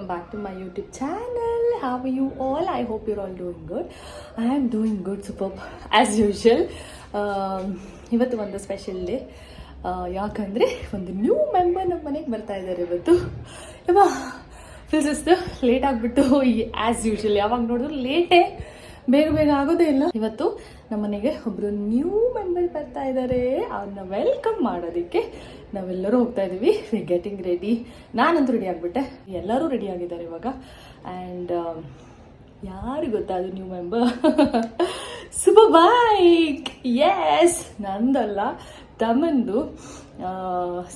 welcome back to my YouTube channel. How are you all? I hope you're all doing good. I am doing good, superb as usual. ಇವತ್ತು ಒಂದು special day. ಯಾಕಂದರೆ ಒಂದು new member ನಮ್ಮ ಮನೆಗೆ ಬರ್ತಾ ಇದ್ದಾರೆ ಇವತ್ತು. ಇವಾಗ ಫಿಲ್ಸಿಸ್ತು ಲೇಟ್ ಆಗಿಬಿಟ್ಟು ಆ್ಯಸ್ ಯೂಶುವಲ್ ಯಾವಾಗ ನೋಡಿದ್ರು ಲೇಟೇ, ಬೇಗ ಬೇಗ ಆಗೋದೇ ಇಲ್ಲ. ಇವತ್ತು ನಮ್ಮ ಮನೆಗೆ ಒಬ್ಬರು ನ್ಯೂ ಮೆಂಬರ್ ಬರ್ತಾ ಇದ್ದಾರೆ. ಅವ್ರನ್ನ ವೆಲ್ಕಮ್ ಮಾಡೋದಕ್ಕೆ ನಾವೆಲ್ಲರೂ ಹೋಗ್ತಾ ಇದ್ದೀವಿ. We getting ready. ನಾನಂತೂ ರೆಡಿ ಆಗಿಬಿಟ್ಟೆ, ಎಲ್ಲರೂ ರೆಡಿ ಆಗಿದ್ದಾರೆ ಇವಾಗ. ಆ್ಯಂಡ್ ಯಾರು ಗೊತ್ತಾ ಅದು new member? Super bike. Yes, ನಂದಲ್ಲ, ತಮ್ಮಂದು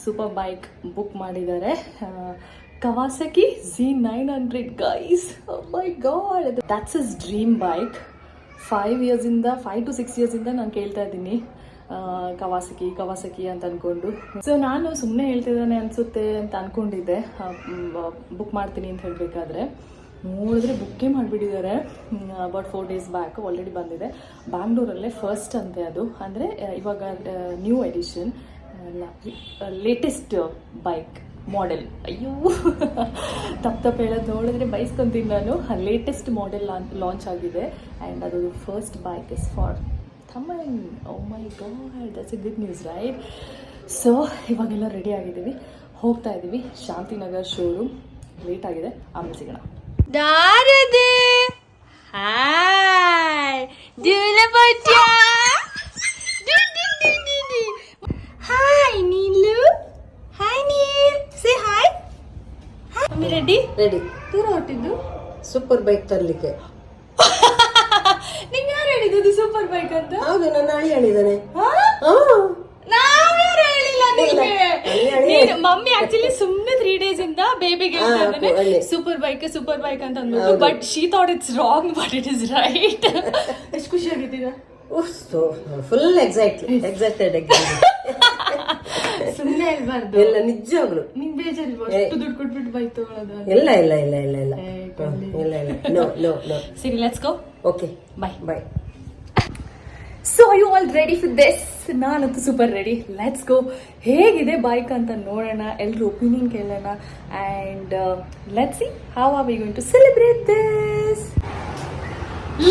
ಸೂಪರ್ ಬೈಕ್ ಬುಕ್ ಮಾಡಿದ್ದಾರೆ. Kawasaki Z900 guys. Oh my god, that's his dream bike. 5 to 6 years ಇಂದ ನಾನು ಕೇಳ್ತಾ ಇದ್ದೀನಿ ಕವಾಸಕಿ ಅಂತ ಅಂದ್ಕೊಂಡು. ಸೊ ನಾನು ಸುಮ್ಮನೆ ಹೇಳ್ತಿದ್ದಾನೆ ಅನಿಸುತ್ತೆ ಅಂತ ಅಂದ್ಕೊಂಡಿದ್ದೆ ಬುಕ್ ಮಾಡ್ತೀನಿ ಅಂತ ಹೇಳಬೇಕಾದ್ರೆ. ನೋಡಿದ್ರೆ ಬುಕ್ಕೇ ಮಾಡಿಬಿಟ್ಟಿದ್ದಾರೆ. ಅಬೌಟ್ 4 days ಬ್ಯಾಕ್ ಆಲ್ರೆಡಿ ಬಂದಿದೆ. ಬ್ಯಾಂಗ್ಳೂರಲ್ಲೇ ಫಸ್ಟ್ ಅಂತೆ ಅದು. ಅಂದರೆ ಇವಾಗ new edition, latest bike model. ಅಯ್ಯೋ ತಪ್ಪು ಹೇಳೋದು ನೋಡಿದ್ರೆ ಬೈಸ್ಕೊತೀನಿ ನಾನು. ಲೇಟೆಸ್ಟ್ ಮಾಡೆಲ್ ಲಾಂಚ್ ಆಗಿದೆ. ಆ್ಯಂಡ್ ಅದು ಫಸ್ಟ್ ಬೈಕ್ ಇಸ್ ಫಾರ್ ಥಮನ್. Oh my god, that's a good news, right? So ಇವಾಗೆಲ್ಲ ರೆಡಿ ಆಗಿದ್ದೀವಿ, ಹೋಗ್ತಾ ಇದ್ದೀವಿ ಶಾಂತಿನಗರ್ ಶೋರೂಮ್. ಲೇಟ್ ಆಗಿದೆ, ಆಮೇಲೆ ಸಿಗೋಣ. ದಾರದೆ hi hi Neelu. Hi Neel, say hi. Mummy ready? Ready. ದೂರ ಹೊಟ್ಟಿದ್ದು ಸೂಪರ್ ಬೈಕ್ ತರ್ಲಿಕ್ಕೆ. ನಿಂಗೆ ಯಾರು ಹೇಳಿದ್ದು ಸೂಪರ್ ಬೈಕ್ ಅಂತ? ಹೌದು, ನನ್ನ ಅಳಿ ಹೇಳಿದ್ದಾನೆ. ನಾವ್ಯಾರು ಹೇಳಿಲ್ಲ ನಿಮಗೆ. ಮಮ್ಮಿ ಆಕ್ಚುಲಿ ಸುಮ್ಮನೆ 3 days ಇಂದ ಬೇಬಿಗೆ ಸೂಪರ್ ಬೈಕ್ ಅಂತ ಅಂದ್ಬಿಟ್ಟು. But she thought it's wrong, but it is right. ಎಷ್ಟು ಖುಷಿ ಆಗಿದ್ದೀರಾ? Full excited. ಸುಮ್ಮನೆ ಹೇಳ್ಬಾರ್ದು, ಎಲ್ಲ ನಿಜವಾಗ್ಲು. ನಿಂಗೆ ಬೇಜಾರಿಲ್ವಾ ಅಷ್ಟು ದುಡ್ಡು ಕೊಟ್ಬಿಟ್ಟು ಬೈಕ್ ತಗೊಳ್ಳೋದು? ಇಲ್ಲ. ಸರಿ, let's go. Okay, bye. So are you all ready for this? ನಾನಂತೂ ಸೂಪರ್ ರೆಡಿ. Let's go. ಹೇಗಿದೆ ಬೈಕ್ ಅಂತ ನೋಡೋಣ, ಎಲ್ಲರೂ ಒಪಿನಿಯನ್ ಕೇಳೋಣ. And let's see how are we going to celebrate this.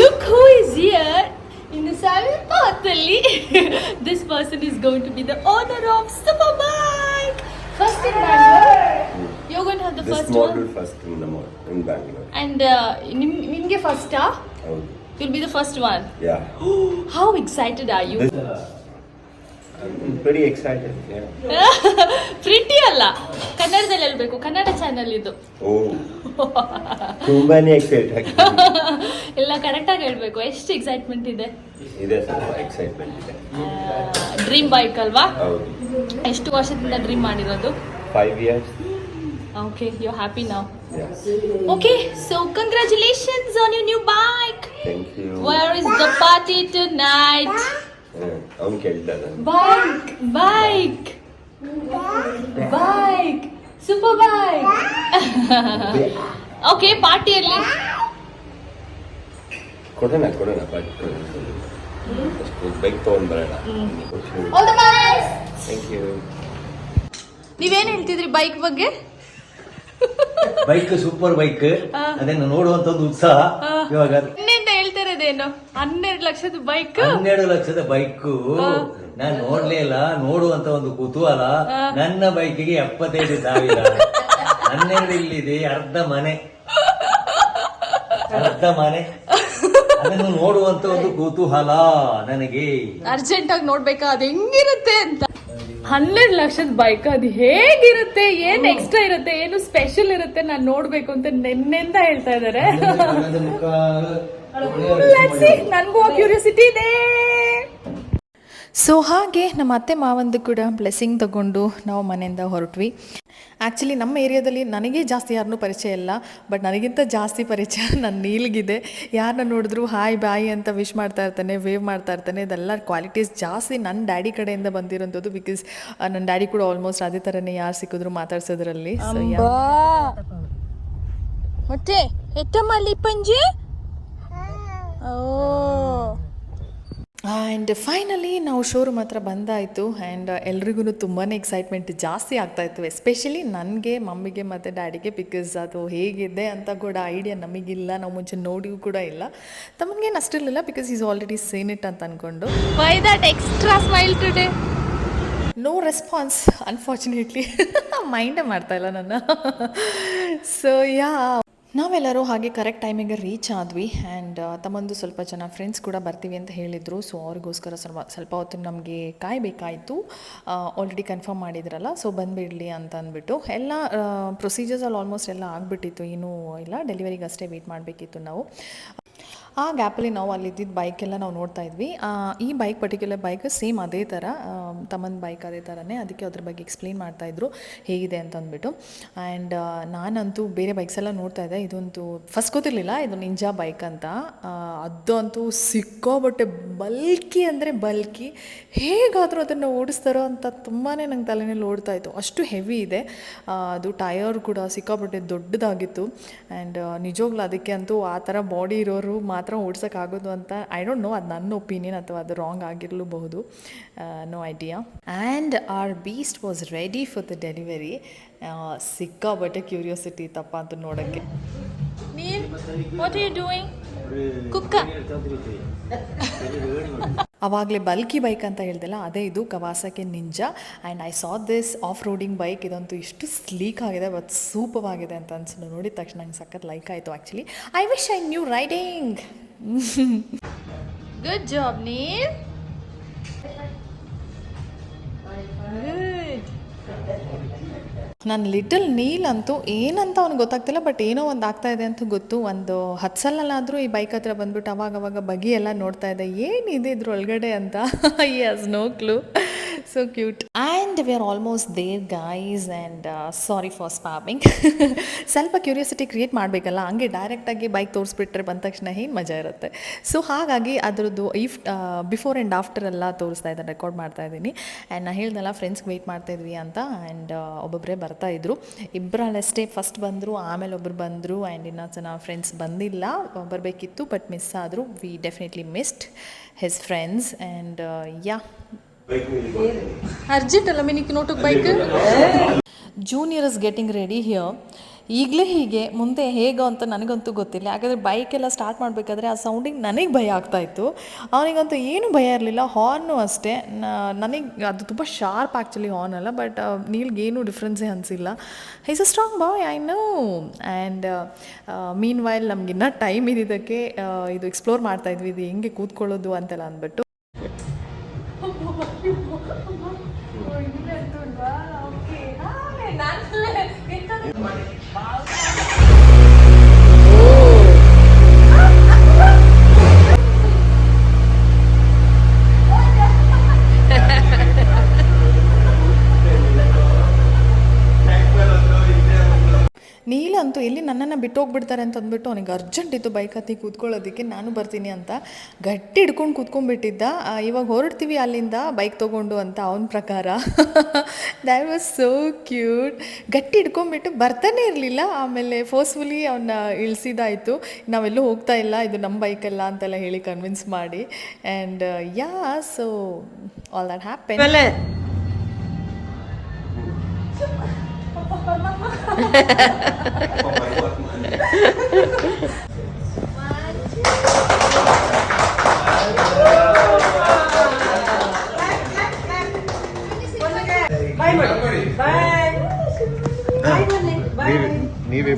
Look who is here. ಇನ್ನು ಸ್ವಲ್ಪ ಹೊತ್ತಲ್ಲಿ this person is going to be the owner of Super Bike. First in Bangalore. You're going to have the this first model one? first in Bangalore. And nimge first ah? Oh. You'll be the first one. Yeah. How excited are you? I'm pretty excited. Yeah. Pretty ಅಲ್ಲ, ಕನ್ನಡದಲ್ಲಿ ಹೇಳ್ಬೇಕು. Kannada channel ಇದು. Oh. ತುಂಬಾನೇ excite ಎಲ್ಲ ಕರೆಕ್ಟಾಗಿ ಹೇಳ್ಬೇಕು. ಎಷ್ಟು excitement ಇದೆ? ಇದೆ, ಸ್ವಲ್ಪ ಎಕ್ಸೈಟ್ಮೆಂಟ್ ಇದೆ. ಡ್ರೀಮ್ ಬೈಕ್ ಅಲ್ವಾ? ಹೌದು. ಎಷ್ಟು ವರ್ಷದಿಂದ ಡ್ರೀಮ್ ಮಾಡಿರೋದು? 5 years. Okay, you're happy now. Yes. Okay, so congratulations on your new bike. Thank you. Where is the party tonight? ಅವ್ನು ಕೇಳ್ತಾನೆ. Bike. Super bike. Okay, party ಅಲ್ಲಿ ಕೊಡೋಣ ಬೈಕ್ ತಗೊಂಡ್ ಬರೋಣ. All the best. Thank you. ನೀವೇನ್ ಹೇಳ್ತಿದ್ರಿ bike ಬಗ್ಗೆ? Bike super bike, ಅದನ್ನು ನೋಡುವಂತ ಒಂದು ಉತ್ಸಾಹ ಇವಾಗ. ಇನ್ನಿಂದ ಹೇಳ್ತಿರೋದೇನು? 12 ಲಕ್ಷದ ಬೈಕ್. 12 ಲಕ್ಷದ ಬೈಕ್ ನಾನು ನೋಡ್ಲೇ ಇಲ್ಲ. ನೋಡುವಂತ ಒಂದು ಕುತೂಹಲ. ನನ್ನ ಬೈಕಿಗೆ 75,000. 12 ಇಲ್ಲಿದೆ, ಅರ್ಧ ಮನೆ. ಅದನ್ನು ನೋಡುವಂತ ಒಂದು ಕುತೂಹಲ ನನಗೆ. ಅರ್ಜೆಂಟ್ ಆಗಿ ನೋಡ್ಬೇಕಾ ಅದು ಹೆಂಗಿರುತ್ತೆ ಅಂತ. 12 ಲಕ್ಷದ ಬೈಕ್ ಅದು ಹೇಗಿರುತ್ತೆ, ಏನ್ ಎಕ್ಸ್ಟ್ರಾ ಇರುತ್ತೆ, ಏನು ಸ್ಪೆಷಲ್ ಇರುತ್ತೆ, ನಾನು ನೋಡ್ಬೇಕು ಅಂತ ನೆನ್ನೆಂದ ಹೇಳ್ತಾ ಇದಾರೆ. ನನ್ಗೂ ಕ್ಯೂರಿಯಾಸಿಟಿ ಇದೆ. ಸೊ ಹಾಗೆ ನಮ್ಮ ಅತ್ತೆ ಮಾವಂದು ಕೂಡ ಬ್ಲೆಸ್ಸಿಂಗ್ ತಗೊಂಡು ನಾವು ಮನೆಯಿಂದ ಹೊರಟ್ವಿ. ಆ್ಯಕ್ಚುಲಿ ನಮ್ಮ ಏರಿಯಾದಲ್ಲಿ ನನಗೆ ಜಾಸ್ತಿ ಯಾರನ್ನೂ ಪರಿಚಯ ಇಲ್ಲ, ಬಟ್ ನನಗಿಂತ ಜಾಸ್ತಿ ಪರಿಚಯ ನನ್ನ ನೀಲ್ಗಿದೆ. ಯಾರನ್ನ ನೋಡಿದ್ರು ಹಾಯ್ ಬಾಯ್ ಅಂತ ವಿಶ್ ಮಾಡ್ತಾ ಇರ್ತಾನೆ, ವೇವ್ ಮಾಡ್ತಾ ಇರ್ತಾನೆ. ಇದೆಲ್ಲ ಕ್ವಾಲಿಟೀಸ್ ಜಾಸ್ತಿ ನನ್ನ ಡ್ಯಾಡಿ ಕಡೆಯಿಂದ ಬಂದಿರೋಂಥದ್ದು. ಬಿಕಾಸ್ ನನ್ನ ಡ್ಯಾಡಿ ಕೂಡ ಆಲ್ಮೋಸ್ಟ್ ಅದೇ ಥರನೇ ಯಾರು ಸಿಕ್ಕಿದ್ರು ಮಾತಾಡ್ಸೋದ್ರಲ್ಲಿ. ಸೊ ಮತ್ತೆ ಎತ್ತಮ್ಮಲ್ಲಿ ಪಂಜೆ. ಆ್ಯಂಡ್ ಫೈನಲಿ ನಾವು ಶೋರೂಮ್ ಹತ್ರ ಬಂದಾಯಿತು ಆ್ಯಂಡ್ ಎಲ್ರಿಗೂ ತುಂಬಾ ಎಕ್ಸೈಟ್ಮೆಂಟ್ ಜಾಸ್ತಿ ಆಗ್ತಾಯಿತ್ತು, ಎಸ್ಪೆಷಲಿ ನನಗೆ, ಮಮ್ಮಿಗೆ ಮತ್ತು ಡ್ಯಾಡಿಗೆ. ಬಿಕಾಸ್ ಅದು ಹೇಗಿದೆ ಅಂತ ಕೂಡ ಐಡಿಯಾ ನಮಗಿಲ್ಲ, ನಾವು ಮುಂಚೆ ನೋಡಿಯೂ ಕೂಡ ಇಲ್ಲ. ತಮ್ಮನಿಗೇನು ಅಷ್ಟಿರಲಿಲ್ಲ because is already seen it ಅಂತ ಅಂದ್ಕೊಂಡು. Why that extra smile today? No response unfortunately. ಮೈಂಡೇ ಮಾಡ್ತಾಯಿಲ್ಲ ನನ್ನ. ಸೊ ಯಾ, ನಾವೆಲ್ಲರೂ ಹಾಗೆ ಕರೆಕ್ಟ್ ಟೈಮಿಗೆ ರೀಚ್ ಆದ್ವಿ. ಆ್ಯಂಡ್ ತಮ್ಮಂದು ಸ್ವಲ್ಪ ಜನ ಫ್ರೆಂಡ್ಸ್ ಕೂಡ ಬರ್ತೀವಿ ಅಂತ ಹೇಳಿದರು. ಸೊ ಅವ್ರಿಗೋಸ್ಕರ ಸ್ವಲ್ಪ ಹೊತ್ತು ನಮಗೆ ಕಾಯಬೇಕಾಯಿತು. ಆಲ್ರೆಡಿ ಕನ್ಫರ್ಮ್ ಮಾಡಿದ್ರಲ್ಲ, ಸೊ ಬಂದುಬಿಡಲಿ ಅಂತ ಅಂದ್ಬಿಟ್ಟು ಎಲ್ಲ ಪ್ರೊಸೀಜರ್ಸಲ್ಲಿ ಆಲ್ಮೋಸ್ಟ್ ಎಲ್ಲ ಆಗಿಬಿಟ್ಟಿತ್ತು, ಏನೂ ಇಲ್ಲ, ಡೆಲಿವರಿಗೆ ಅಷ್ಟೇ ವೆಯ್ಟ್ ಮಾಡಬೇಕಿತ್ತು ನಾವು. ಆ ಗ್ಯಾಪಲ್ಲಿ ನಾವು ಅಲ್ಲಿದ್ದಿದ್ದು ಬೈಕೆಲ್ಲ ನಾವು ನೋಡ್ತಾ ಇದ್ವಿ. ಈ ಬೈಕ್, ಪರ್ಟಿಕ್ಯುಲರ್ ಬೈಕ್ ಸೇಮ್ ಅದೇ ಥರ, ತಮ್ಮನ ಬೈಕ್ ಅದೇ ಥರನೇ. ಅದಕ್ಕೆ ಅದ್ರ ಬಗ್ಗೆ ಎಕ್ಸ್ಪ್ಲೇನ್ ಮಾಡ್ತಾಯಿದ್ರು ಹೇಗಿದೆ ಅಂತ ಅಂದ್ಬಿಟ್ಟು. ಆ್ಯಂಡ್ ನಾನಂತೂ ಬೇರೆ ಬೈಕ್ಸ್ ಎಲ್ಲ ನೋಡ್ತಾ ಇದ್ದೆ, ಇದಂತೂ ಫಸ್ಟ್ ಗೊತ್ತಿರಲಿಲ್ಲ ಇದು ನಿಂಜಾ ಬೈಕ್ ಅಂತ. ಅದಂತೂ ಸಿಕ್ಕಾಬಟ್ಟೆ ಬಲ್ಕಿ ಅಂದರೆ ಬಲ್ಕಿ, ಹೇಗಾದರೂ ಅದನ್ನು ಓಡಿಸ್ತಾರೋ ಅಂತ ತುಂಬಾ ನಂಗೆ ತಲೆಯಲ್ಲಿ ಓಡ್ತಾಯಿತ್ತು, ಅಷ್ಟು ಹೆವಿ ಇದೆ. ಅದು ಟಯರ್ ಕೂಡ ಸಿಕ್ಕಾಬಟ್ಟೆ ದೊಡ್ಡದಾಗಿತ್ತು. ಆ್ಯಂಡ್ ನಿಜವಾಗ್ಲೂ ಅದಕ್ಕೆ ಅಂತೂ ಆ ಥರ ಬಾಡಿ ಇರೋರು ಮಾತ್ರ ಓಡ್ಸೋಕ್ಕಾಗೋದು ಅಂತ ಐ ಡೋಂಟ್ ನೋ, ಅದು ನನ್ನ ಒಪಿನಿಯನ್ ಅಥವಾ ಅದು ರಾಂಗ್ ಆಗಿರಲೂಬಹುದು, no idea. And our beast was ready for the delivery. ಸಿಕ್ಕಾಬಟ್ಟೆ ಕ್ಯೂರಿಯಾಸಿಟಿ ಇತ್ತಪ್ಪ ಅಂತ ನೋಡೋಕ್ಕೆ. Neil, what are you doing? Kukka. ಆವಾಗಲೇ ಬಲ್ಕಿ ಬೈಕ್ ಅಂತ ಹೇಳ್ದಲ್ಲ, ಅದೇ ಇದು Kawasaki ninja. And I saw this off roading bike. ಇದಂತೂ ಇಷ್ಟು ಸ್ಲೀಕ್ ಆಗಿದೆ ಮತ್ತು ಸೂಪರ್ವಾಗಿದೆ ಅಂತ ಅನ್ಸು. ನೋಡಿದ ತಕ್ಷಣ ನಂಗೆ ಸಖತ್ ಲೈಕ್ ಆಯಿತು actually. I wish I knew riding. Good job, Neil. Good. ನನ್ನ ಲಿಟಲ್ ನೀಲ್ ಅಂತೂ ಏನಂತ ಅವ್ನಿಗೆ ಗೊತ್ತಾಗ್ತಿಲ್ಲ, ಬಟ್ ಏನೋ ಒಂದು ಆಗ್ತಾ ಇದೆ ಅಂತ ಗೊತ್ತು. ಒಂದು 10 ಸಲನಾದರೂ ಈ ಬೈಕ್ ಹತ್ರ ಬಂದ್ಬಿಟ್ಟು ಅವಾಗವಾಗ ಬಗೆ ಎಲ್ಲ ನೋಡ್ತಾ ಇದ್ದೆ, ಏನಿದೆ ಇದ್ರ ಒಳಗಡೆ ಅಂತ. Yes, no clue. So cute. And we are almost there guys. And sorry for spamming. ಸ್ವಲ್ಪ ಕ್ಯೂರಿಯಾಸಿಟಿ ಕ್ರಿಯೇಟ್ ಮಾಡಬೇಕಲ್ಲ, ಹಂಗೆ ಡೈರೆಕ್ಟಾಗಿ ಬೈಕ್ ತೋರಿಸ್ಬಿಟ್ರೆ ಬಂದ ತಕ್ಷಣ ಏನು ಮಜಾ ಇರುತ್ತೆ. ಸೊ ಹಾಗಾಗಿ ಅದರದ್ದು ಬಿಫೋರ್ ಆ್ಯಂಡ್ ಆಫ್ಟರ್ ಎಲ್ಲ ತೋರಿಸ್ತಾ ಇದ್ದೀನಿ, ರೆಕಾರ್ಡ್ ಮಾಡ್ತಾ ಇದ್ದೀನಿ. ಆ್ಯಂಡ್ ನಾನು ಹೇಳ್ದಲ್ಲ ಫ್ರೆಂಡ್ಸ್ಗೆ ವೆಯ್ಟ್ ಮಾಡ್ತಾಯಿದ್ವಿ ಅಂತ. ಆ್ಯಂಡ್ ಒಬ್ಬೊಬ್ಬರೇ ಬರ್ತಾಯಿದ್ರು, ಇಬ್ಬರಲ್ಲಷ್ಟೇ ಫಸ್ಟ್ ಬಂದರು, ಆಮೇಲೆ ಒಬ್ಬರು ಬಂದರು. ಆ್ಯಂಡ್ ಇನ್ನೂ ಜನ ಫ್ರೆಂಡ್ಸ್ ಬಂದಿಲ್ಲ, ಬರಬೇಕಿತ್ತು ಬಟ್ ಮಿಸ್ ಆದರು. V definitely missed his friends. And yeah, Urgent ಅಲ್ಲ ಮಿನಿಕ್ ನೋಟಕ್ಕೆ bike. Junior is getting ready here. ಈಗಲೇ ಹೀಗೆ, ಮುಂದೆ ಹೇಗೋ ಅಂತ ನನಗಂತೂ ಗೊತ್ತಿಲ್ಲ. ಯಾಕಂದರೆ ಬೈಕೆಲ್ಲ ಸ್ಟಾರ್ಟ್ ಮಾಡಬೇಕಾದ್ರೆ ಆ ಸೌಂಡಿಗೆ ನನಗೆ ಭಯ ಆಗ್ತಾಯಿತ್ತು, ಅವನಿಗಂತೂ ಏನೂ ಭಯ ಇರಲಿಲ್ಲ. ಹಾರ್ನು ಅಷ್ಟೇ, ನನಗೆ ಅದು ತುಂಬ ಶಾರ್ಪ್ ಆ್ಯಕ್ಚುಲಿ ಹಾರ್ನ್ ಅಲ್ಲ, ಬಟ್ ನೀಲ್ಗೇನೂ ಡಿಫ್ರೆನ್ಸೇ ಅನಿಸಿಲ್ಲ. Is a strong boy, I know. And meanwhile ನಮಗಿನ್ನ ಟೈಮ್ ಇದ್ದಿದ್ದಕ್ಕೆ ಇದು ಎಕ್ಸ್ಪ್ಲೋರ್ ಮಾಡ್ತಾಯಿದ್ವಿ, ಇದು ಹೆಂಗೆ ಕೂತ್ಕೊಳ್ಳೋದು ಅಂತೆಲ್ಲ ಅಂದ್ಬಿಟ್ಟು. ನೀಲಂತೂ ಎಲ್ಲಿ ನನ್ನನ್ನು ಬಿಟ್ಟು ಹೋಗ್ಬಿಡ್ತಾರೆ ಅಂತ ಅಂದ್ಬಿಟ್ಟು ಅವನಿಗೆ ಅರ್ಜೆಂಟ್ ಇತ್ತು ಬೈಕ್ ಹತ್ತಿ ಕೂತ್ಕೊಳ್ಳೋದಕ್ಕೆ. ನಾನು ಬರ್ತೀನಿ ಅಂತ ಗಟ್ಟಿ ಹಿಡ್ಕೊಂಡು ಕೂತ್ಕೊಂಡ್ಬಿಟ್ಟಿದ್ದ. ಇವಾಗ ಹೊರಡ್ತೀವಿ ಅಲ್ಲಿಂದ ಬೈಕ್ ತೊಗೊಂಡು ಅಂತ ಅವನ ಪ್ರಕಾರ. That was so cute. ಗಟ್ಟಿ ಹಿಡ್ಕೊಂಡ್ಬಿಟ್ಟು ಬರ್ತಾನೆ ಇರಲಿಲ್ಲ. ಆಮೇಲೆ ಫೋರ್ಸ್ಫುಲಿ ಅವನ್ನ ಇಳಿಸಿದಾಯಿತು, ನಾವೆಲ್ಲೂ ಹೋಗ್ತಾ ಇಲ್ಲ, ಇದು ನಮ್ಮ ಬೈಕಲ್ಲ ಅಂತೆಲ್ಲ ಹೇಳಿ ಕನ್ವಿನ್ಸ್ ಮಾಡಿ. And yeah, so all that happen. ನೀವೇ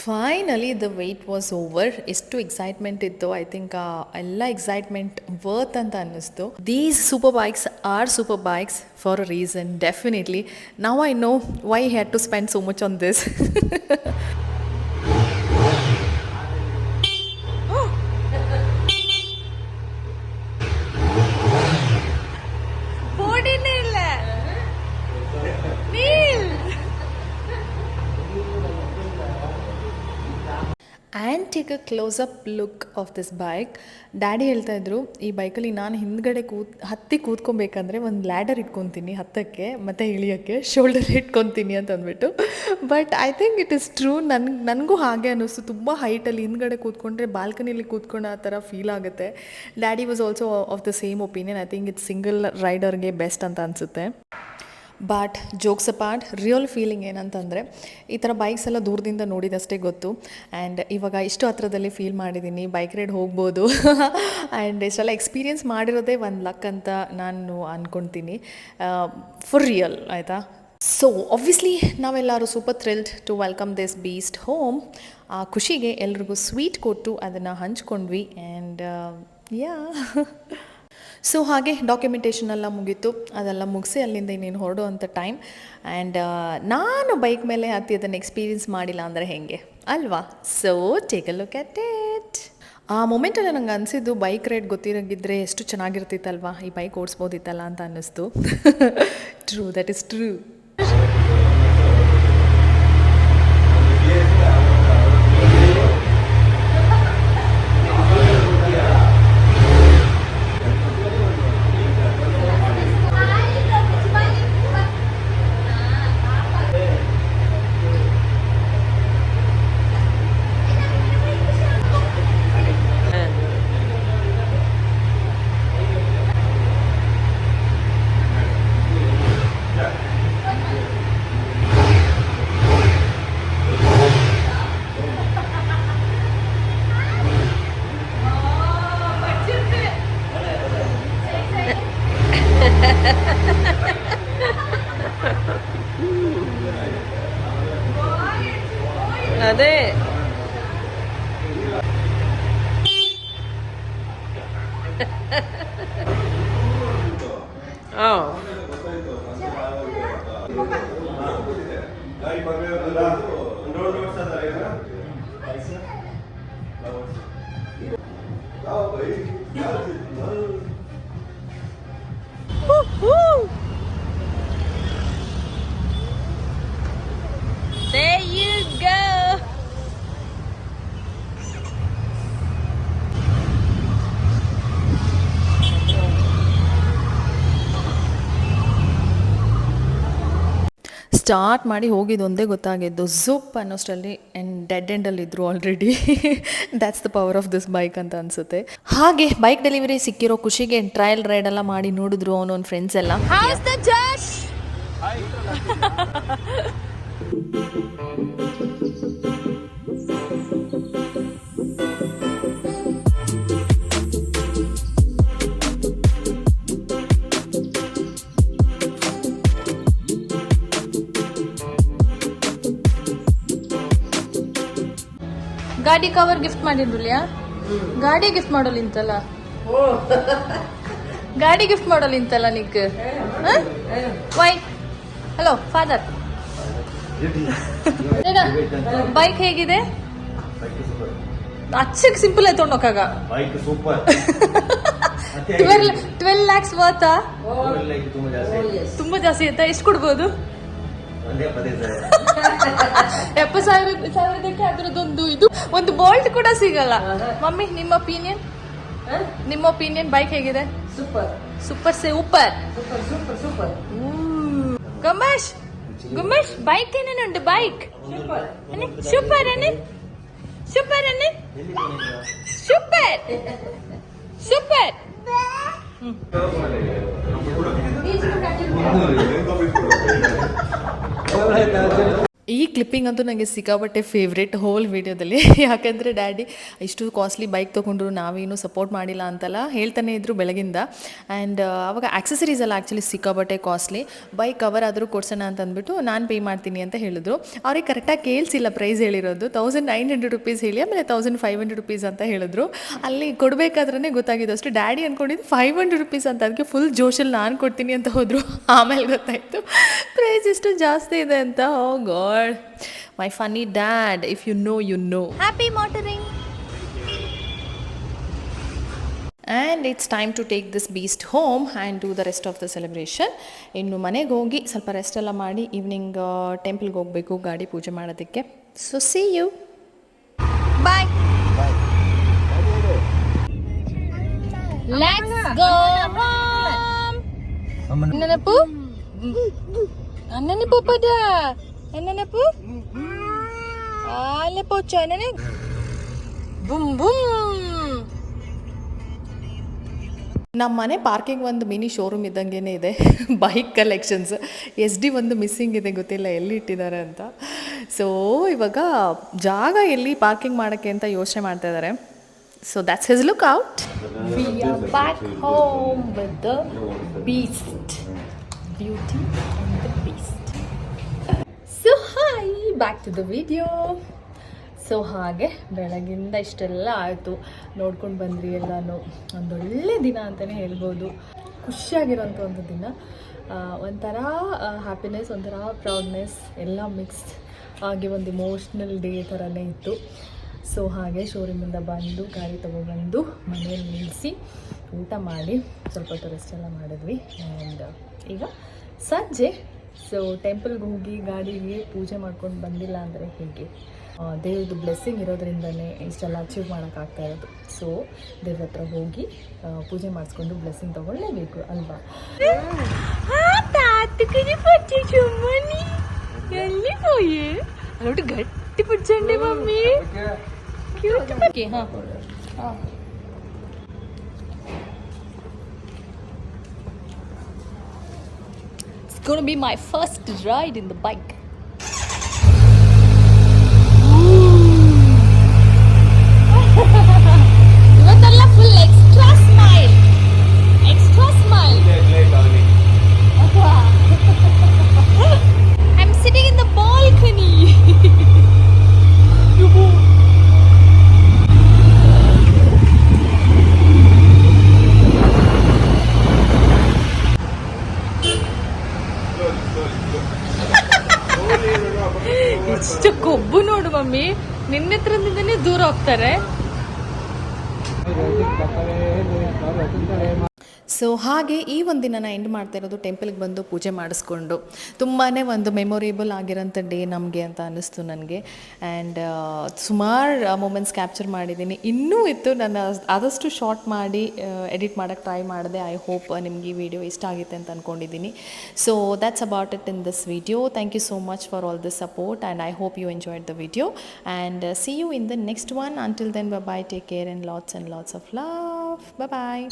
finally the wait was over. ಎಷ್ಟು ಎಕ್ಸೈಟ್ಮೆಂಟ್ ಇತ್ತು, ಐ ಥಿಂಕ್ ಎಲ್ಲ ಎಕ್ಸೈಟ್ಮೆಂಟ್ ವರ್ತ್ ಅಂತ ಅನ್ನಿಸ್ತು. These super bikes are super bikes for a reason, definitely. Now I know why had to spend so much on this. ಬೋರ್ಡಿನ take a close up look of this bike. Daddy ಹೇಳ್ತಾ ಇದ್ರು ಈ ಬೈಕಲ್ಲಿ ನಾನು ಹಿಂದ್ಗಡೆ ಹತ್ತಿ ಕೂತ್ಕೊಬೇಕಂದ್ರೆ ಒಂದು ಲ್ಯಾಡರ್ ಇಟ್ಕೊತೀನಿ ಹತ್ತಕ್ಕೆ ಮತ್ತು ಇಳಿಯೋಕ್ಕೆ, ಶೋಲ್ಡರ್ ಇಟ್ಕೊತೀನಿ ಅಂತ ಅಂದ್ಬಿಟ್ಟು. But I think it is true. ನನಗೂ ಹಾಗೆ ಅನ್ನಿಸ್ತು. ತುಂಬ ಹೈಟಲ್ಲಿ ಹಿಂದ್ಗಡೆ ಕೂತ್ಕೊಂಡ್ರೆ ಬಾಲ್ಕನಿಯಲ್ಲಿ ಕೂತ್ಕೊಂಡು ಆ ಥರ ಫೀಲ್ ಆಗುತ್ತೆ. Daddy was also of the same opinion. I think it's single ರೈಡರ್ಗೆ ಬೆಸ್ಟ್ ಅಂತ ಅನಿಸುತ್ತೆ. But jokes apart, real feeling ಏನಂತಂದರೆ ಈ ಥರ ಬೈಕ್ಸ್ ಎಲ್ಲ ದೂರದಿಂದ ನೋಡಿದಷ್ಟೇ ಗೊತ್ತು. ಆ್ಯಂಡ್ ಇವಾಗ ಇಷ್ಟು ಹತ್ರದಲ್ಲಿ ಫೀಲ್ ಮಾಡಿದ್ದೀನಿ, ಬೈಕ್ ರೈಡ್ ಹೋಗ್ಬೋದು. ಆ್ಯಂಡ್ ಇಷ್ಟೆಲ್ಲ ಎಕ್ಸ್ಪೀರಿಯೆನ್ಸ್ ಮಾಡಿರೋದೇ ಒಂದು ಲಕ್ ಅಂತ ನಾನು ಅಂದ್ಕೊಳ್ತೀನಿ, ಫಾರ್ ರಿಯಲ್ ಆಯಿತಾ. ಸೊ ಆಬ್ವಿಯಸ್ಲಿ ನಾವೆಲ್ಲರೂ super thrilled to welcome this beast home. ಆ ಖುಷಿಗೆ ಎಲ್ರಿಗೂ ಸ್ವೀಟ್ ಕೊಟ್ಟು ಅದನ್ನು ಹಂಚ್ಕೊಂಡ್ವಿ. ಆ್ಯಂಡ್ ಯಾ ಸೊ ಹಾಗೆ ಡಾಕ್ಯುಮೆಂಟೇಷನ್ ಎಲ್ಲ ಮುಗೀತು. ಅದೆಲ್ಲ ಮುಗಿಸಿ ಅಲ್ಲಿಂದ ಇನ್ನೇನು ಹೊರಡುವಂಥ ಟೈಮ್. ಆ್ಯಂಡ್ ನಾನು ಬೈಕ್ ಮೇಲೆ ಹತ್ತಿ ಅದನ್ನು ಎಕ್ಸ್ಪೀರಿಯನ್ಸ್ ಮಾಡಿಲ್ಲ ಅಂದರೆ ಹೇಗೆ ಅಲ್ವಾ. So take a look at it. ಆ ಮೊಮೆಂಟಲ್ಲಿ ನಂಗೆ ಅನಿಸಿದ್ದು ಬೈಕ್ ರೈಡ್ ಗೊತ್ತಿರೋಂಗಿದ್ರೆ ಎಷ್ಟು ಚೆನ್ನಾಗಿರ್ತಿತ್ತಲ್ವಾ, ಈ ಬೈಕ್ ಓಡಿಸ್ಬೋದಿತ್ತಲ್ಲ ಅಂತ ಅನ್ನಿಸ್ತು. True, that is true. ಅದೇ There you go. ಸ್ಟಾರ್ಟ್ ಮಾಡಿ ಹೋಗಿದ್ದು ಒಂದೇ ಗೊತ್ತಾಗಿದ್ದು ಝುಪ್ ಅನ್ನೋಷ್ಟರಲ್ಲಿ ಡೆಡ್ ಎಂಡಲ್ಲಿದ್ದರು already. That's the power of this bike ಅಂತ ಅನಿಸುತ್ತೆ. ಹಾಗೆ ಬೈಕ್ ಡೆಲಿವರಿ ಸಿಕ್ಕಿರೋ ಖುಷಿಗೆ ಟ್ರಯಲ್ ರೈಡ್ ಎಲ್ಲ ಮಾಡಿ ನೋಡಿದ್ರು ಅವನೊಂದು ಫ್ರೆಂಡ್ಸ್ ಎಲ್ಲ. How's the Josh? ಗಾಡಿ ಕವರ್ ಗಿಫ್ಟ್ ಮಾಡಿರ್ಲಿಯಾ? ಗಾಡಿ ಗಿಫ್ಟ್ ಮಾಡೋಲ್ಲ ಇಂತಲ್ಲ, ಗಾಡಿ ಗಿಫ್ಟ್ ಮಾಡೋಲ್ಲ ಇಂತಲ್ಲ Nick. Why hello father, bike ಹೇಗಿದೆ? ಅಚ್ಚಕ್ ಸಿಂಪಲ್ ಆಯ್ತು ತೊಗೊಂಡೋಕಾಗ. Bike super. 12 lakhs worth. ತುಂಬಾ ಜಾಸ್ತಿ ಆಯ್ತಾ? ಎಷ್ಟು ಕೊಡ್ಬೋದು? 70,000 ಅದ್ರದ್ದೊಂದು ಇದು ಒಂದು ಬೋಲ್ಟ್ ಕೂಡ ಸಿಗಲ್ಲ. ಮಮ್ಮಿ ನಿಮ್ಮ ಒಪಿನಿಯನ್, ನಿಮ್ಮ ಒಪಿನಿಯನ್ ಬೈಕ್ ಹೇಗಿದೆ? ಸೂಪರ್ ಸೂಪರ್ ಸೆ ऊपर ಸೂಪರ್ ಸೂಪರ್ ಸೂಪರ್. ಗಮೇಶ್ ಗಮೇಶ್ ಬೈಕ್ ಏನೇನುಂಟು? ಬೈಕ್ ಸೂಪರ್ ಅನ್ನಿ, ಸೂಪರ್ ಅನ್ನಿ, ಸೂಪರ್ ಸೂಪರ್. ಈ ಕ್ಲಿಪ್ಪಿಂಗ್ ಅಂತೂ ನನಗೆ ಸಿಕ್ಕಾಪಟ್ಟೆ ಫೇವ್ರೇಟ್ ಹೋಲ್ ವೀಡಿಯೋದಲ್ಲಿ. ಯಾಕಂದರೆ ಡ್ಯಾಡಿ ಇಷ್ಟು ಕಾಸ್ಟ್ಲಿ ಬೈಕ್ ತೊಗೊಂಡ್ರು ನಾವೇನು ಸಪೋರ್ಟ್ ಮಾಡಿಲ್ಲ ಅಂತೆಲ್ಲ ಹೇಳ್ತಾನೆ ಇದ್ರು ಬೆಳಗಿಂದ. ಆ್ಯಂಡ್ ಅವಾಗ ಆಕ್ಸೆಸರೀಸ್ ಎಲ್ಲ ಆ್ಯಕ್ಚುಲಿ ಸಿಕ್ಕಾಪಟ್ಟೆ ಕಾಸ್ಟ್ಲಿ. ಬೈಕ್ ಕವರ್ ಆದರೂ ಕೊಡ್ಸೋಣ ಅಂತ ಅಂದ್ಬಿಟ್ಟು ನಾನು ಪೇ ಮಾಡ್ತೀನಿ ಅಂತ ಹೇಳಿದ್ರು. ಅವ್ರಿಗೆ ಕರೆಕ್ಟಾಗಿ ಕೇಳಿಸಿಲ್ಲ ಪ್ರೈಸ್ ಹೇಳಿರೋದು. 1900 ರುಪೀಸ್ ಹೇಳಿ ಆಮೇಲೆ 1500 ರುಪೀಸ್ ಅಂತ ಹೇಳಿದ್ರು. ಅಲ್ಲಿ ಕೊಡಬೇಕಾದ್ರೇ ಗೊತ್ತಾಗಿದ್ದು ಅಷ್ಟು. ಡ್ಯಾಡಿ ಅಂದ್ಕೊಂಡಿದ್ದು 500 ರುಪೀಸ್ ಅಂತ. ಅದಕ್ಕೆ ಫುಲ್ ಜೋಶಲ್ಲಿ ನಾನು ಕೊಡ್ತೀನಿ ಅಂತ ಹೋದರು. ಆಮೇಲೆ ಗೊತ್ತಾಯಿತು ಪ್ರೈಸ್ ಇಷ್ಟು ಜಾಸ್ತಿ ಇದೆ ಅಂತ. ಓ god, my funny dad, if you know you know. Happy motoring. And it's time to take this beast home and do the rest of the celebration. ಇನ್ನು ಮನೆಗೆ ಹೋಗಿ ಸ್ವಲ್ಪ ರೆಸ್ಟ್ ಎಲ್ಲ ಮಾಡಿ ಈವ್ನಿಂಗ್ ಟೆಂಪಲ್ಗೆ ಹೋಗಬೇಕು ಗಾಡಿ ಪೂಜೆ ಮಾಡೋದಕ್ಕೆ. So see you. Bye. Let's go home ನೆನಪು ನೆನಪು ಪದ ನೆನಪು ಆಲೆ ಪೋಚ ನೆನೆ ಬುಮ್ ಬುಮ್. ನಮ್ಮ ಮನೆ ಪಾರ್ಕಿಂಗ್ ಒಂದು ಮಿನಿ ಶೋರೂಮ್ ಇದ್ದಂಗೆ ಇದೆ. ಬೈಕ್ ಕಲೆಕ್ಷನ್ಸ್ SD ಒಂದು ಮಿಸ್ಸಿಂಗ್ ಇದೆ, ಗೊತ್ತಿಲ್ಲ ಎಲ್ಲಿ ಇಟ್ಟಿದ್ದಾರೆ ಅಂತ. ಸೊ ಇವಾಗ ಜಾಗ ಎಲ್ಲಿ ಪಾರ್ಕಿಂಗ್ ಮಾಡೋಕ್ಕೆ ಅಂತ ಯೋಚನೆ ಮಾಡ್ತಾ ಇದ್ದಾರೆ. So that's his look out. We are back home with the beast, beauty and the beast. So hi, back to the video. So ಹಾಗೆ ಬೆಳಗಿಂದ ಇಷ್ಟೆಲ್ಲ ಆಯಿತು, ನೋಡ್ಕೊಂಡು ಬಂದ್ರಿ ಎಲ್ಲನೂ. ಒಂದೊಳ್ಳೆ ದಿನ ಅಂತಲೇ ಹೇಳ್ಬೋದು, ಖುಷಿಯಾಗಿರೋಂಥ ಒಂದು ದಿನ. ಒಂಥರ ಹ್ಯಾಪಿನೆಸ್, ಒಂಥರ ಪ್ರೌಡ್ನೆಸ್ ಎಲ್ಲ ಮಿಕ್ಸ್ ಆಗಿ ಒಂದು ಇಮೋಷ್ನಲ್ ಡೇ ಥರನೇ ಇತ್ತು. ಸೊ ಹಾಗೆ ಶೋರೂಮಿಂದ ಬಂದು ಗಾಡಿ ತೊಗೊಬಂದು ಮನೆಯಲ್ಲಿ ನಿಲ್ಲಿಸಿ ಊಟ ಮಾಡಿ ಸ್ವಲ್ಪ ಹೊತ್ತು ರೆಸ್ಟ್ ಎಲ್ಲ ಮಾಡಿದ್ವಿ. ಆ್ಯಂಡ್ ಈಗ ಸಂಜೆ ಸೊ ಟೆಂಪಲ್ಗೆ ಹೋಗಿ ಗಾಡಿಗೆ ಪೂಜೆ ಮಾಡ್ಕೊಂಡು ಬಂದಿಲ್ಲ ಅಂದರೆ ಹೇಗೆ? ದೇವ್ರದ್ದು ಬ್ಲೆಸ್ಸಿಂಗ್ ಇರೋದ್ರಿಂದನೇ ಇಷ್ಟೆಲ್ಲ ಅಚೀವ್ ಮಾಡೋಕ್ಕಾಗ್ತಾ ಇರೋದು. ಸೊ ದೇವ್ರ ಹತ್ರ ಹೋಗಿ ಪೂಜೆ ಮಾಡಿಸ್ಕೊಂಡು ಬ್ಲೆಸ್ಸಿಂಗ್ ತೊಗೊಳ್ಳೇಬೇಕು ಅಲ್ವಾ? ಎಲ್ಲಿ ಹೋಯೆ ಅಲ್ಲೊಟ್ಟು ಗಟ್ಟಿ ಪುಡ್ಚಂಡೆ ಮಮ್ಮಿ, ಕ್ಯೂಟ್. ಹಾಂ ಹಾಂ, it's gonna be my first ride in the bike. ಇವತ್ತೆಲ್ಲ full extra smile, extra smile. I'm sitting in the balcony. ಎಷ್ಟು ಕೊಬ್ಬು ನೋಡು ಮಮ್ಮಿ, ನಿನ್ನ ಹತ್ರದಿಂದನೇ ದೂರ ಹೋಗ್ತಾರೆ. ಸೊ ಹಾಗೆ ಈ ಒಂದು ದಿನ ಎಂಡ್ ಮಾಡ್ತಾ ಇರೋದು ಟೆಂಪಲ್ಗೆ ಬಂದು ಪೂಜೆ ಮಾಡಿಸ್ಕೊಂಡು. ತುಂಬಾ ಒಂದು ಮೆಮೊರೇಬಲ್ ಆಗಿರೋಂಥ ಡೇ ನಮಗೆ ಅಂತ ಅನ್ನಿಸ್ತು ನನಗೆ. ಆ್ಯಂಡ್ ಸುಮಾರು ಮೂಮೆಂಟ್ಸ್ ಕ್ಯಾಪ್ಚರ್ ಮಾಡಿದ್ದೀನಿ, ಇನ್ನೂ ಇತ್ತು. ನಾನು ಆದಷ್ಟು ಶಾರ್ಟ್ ಮಾಡಿ ಎಡಿಟ್ ಮಾಡೋಕ್ಕೆ ಟ್ರೈ ಮಾಡಿದೆ. ಐ ಹೋಪ್ ನಿಮಗೆ ಈ ವಿಡಿಯೋ ಇಷ್ಟ ಆಗುತ್ತೆ ಅಂತ ಅಂದ್ಕೊಂಡಿದ್ದೀನಿ. So that's about it in this video. Thank you so much for all this support and I hope you enjoyed the video and see you in the next one. Until then, bye bye, take care and lots of love. Bye bye.